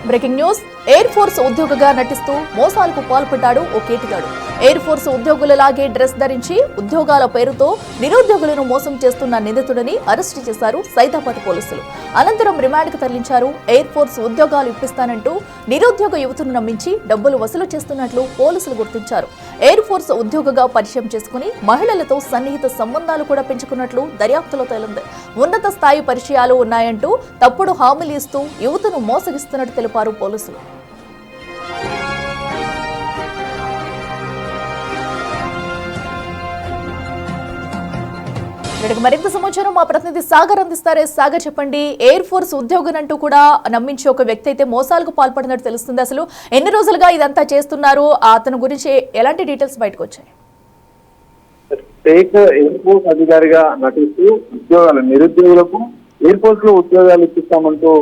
Breaking news. Air force ఉద్యోగిగా నటిస్తూ మోసాలకు పాల్పడ్డాడు ఓ కేటుగాడు. ఎయిర్ ఫోర్స్ ఉద్యోగులలాగే డ్రెస్ ధరించి ఉద్యోగాల పేరుతో నిరుద్యోగులను మోసం చేస్తున్న నిందితుడిని అరెస్టు చేశారు సైదాబాద్ పోలీసులు. అనంతరం రిమాండ్కు తరలించారు. ఎయిర్ ఫోర్స్ ఉద్యోగాలు ఇప్పిస్తానంటూ నిరుద్యోగ యువతను నమ్మించి డబ్బులు వసూలు చేస్తున్నట్లు పోలీసులు గుర్తించారు. ఎయిర్ ఫోర్స్ ఉద్యోగిగా పరిచయం చేసుకుని మహిళలతో సన్నిహిత సంబంధాలు కూడా పెంచుకున్నట్లు దర్యాప్తులో తేలింది. ఉన్నత స్థాయి పరిచయాలు ఉన్నాయంటూ తప్పుడు హామీలు ఇస్తూ యువతను మోసగిస్తున్నట్టు తెలిపారు పోలీసులు. మరింత సమాచారం మా ప్రతినిధి సాగర్ అందిస్తారే. సాగర్, చెప్పండి. ఎయిర్ ఫోర్స్ ఉద్యోగనంటూ కూడా నమ్మించి ఒక వ్యక్తి అయితే మోసాలకు పాల్పడినట్టు తెలుస్తుంది. అసలు ఎన్ని రోజులుగా ఇదంతా చేస్తున్నారు? అతని గురించి ఎలాంటి డీటెయిల్స్ బయటకు వచ్చాయి? ఎయిర్ ఫోర్స్ అధికారిగా నటిస్తూ నిరుద్యోగులకు ఎయిర్ ఫోర్స్ లో ఉద్యోగాలు ఇప్పిస్తామంటూ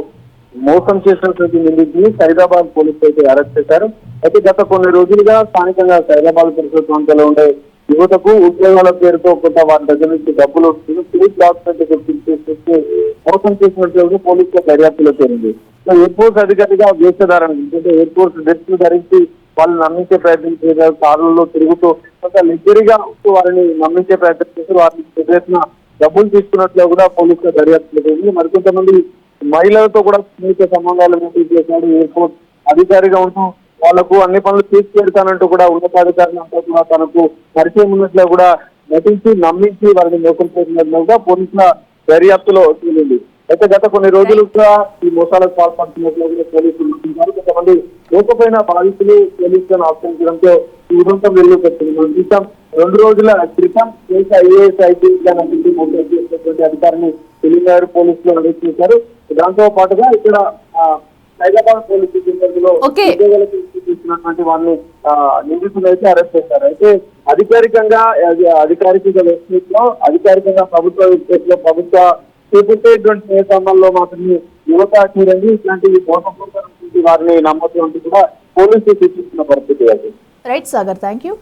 మోసం చేసినటువంటి నిందితుడిని సైదాబాద్ పోలీసులు అయితే అరెస్ట్ చేశారు. అయితే గత కొన్ని రోజులుగా స్థానికంగా సైదాబాద్ పరిసర ప్రాంతాల్లో ఉండే యువతకు ఉద్యోగాల పేరుతో కొంత వారి దగ్గర నుంచి డబ్బులు ఫేక్ డాక్యుమెంట్ మోసం చేసినట్లు పోలీసుల దర్యాప్తులో చేరింది. ఎయిర్ ఫోర్స్ అధికారిగా వేషధారణ ఎందుకంటే ఎయిర్ ఫోర్స్ డ్రెస్ ధరించి వాళ్ళని నమ్మించే ప్రయత్నం చేశారు. కార్లలో తిరుగుతూ కొంత లిగ్గరిగా వారిని నమ్మించే ప్రయత్నం చేశారు. వారిని చేసిన డబ్బులు తీసుకున్నట్లు కూడా పోలీసుల దర్యాప్తులో చేరింది. మరికొంతమంది మహిళలతో కూడా స్నేహిత సంబంధాలు మెయింటైన్ చేశాడు. ఎయిర్ ఫోర్స్ అధికారిగా ఉంటూ వాళ్లకు అన్ని పనులు తీసి పెడతానంటూ కూడా ఉన్నతాధికారులంతా కూడా తనకు పరిచయం ఉన్నట్లు కూడా నటించి నమ్మించి వారిని మోసం చేసినట్లు కూడా పోలీసుల దర్యాప్తులో తేలింది. అయితే గత కొన్ని రోజులుగా ఈ మోసాలకు పాల్పడుతున్నట్లు కూడా పోలీసులు గుర్తించారు. కొంతమంది లోకపోయిన బాధితులు పోలీసులను ఆశ్రయించడంతో ఈ ఉదంతం వెలుగు పెట్టింది. మనం చూసాం 2 రోజుల క్రితం ఐఏఎస్ ఐపీఎస్ నటించి మోసం చేసినటువంటి అధికారిని తెలియజేశారు, పోలీసులు అరెస్ట్ చేశారు. దాంతో పాటుగా ఇక్కడ హైదరాబాద్ పోలీసు సిబ్బందిలో ఉద్యోగాలకు తీసుకున్నటువంటి వాళ్ళని నిందితులు అయితే అరెస్ట్ చేశారు. అయితే అధికారిక వెబ్సైట్ లో అధికారికంగా ప్రభుత్వ వెబ్సైట్ లో ప్రభుత్వ చూపించేటువంటి నేతల్లో మాత్రమే యువత చూడండి ఇట్లాంటి మోసపూరిత వారిని నమ్మకం కూడా పోలీసులు సూచిస్తున్న పరిస్థితి. Right Sagar, thank you.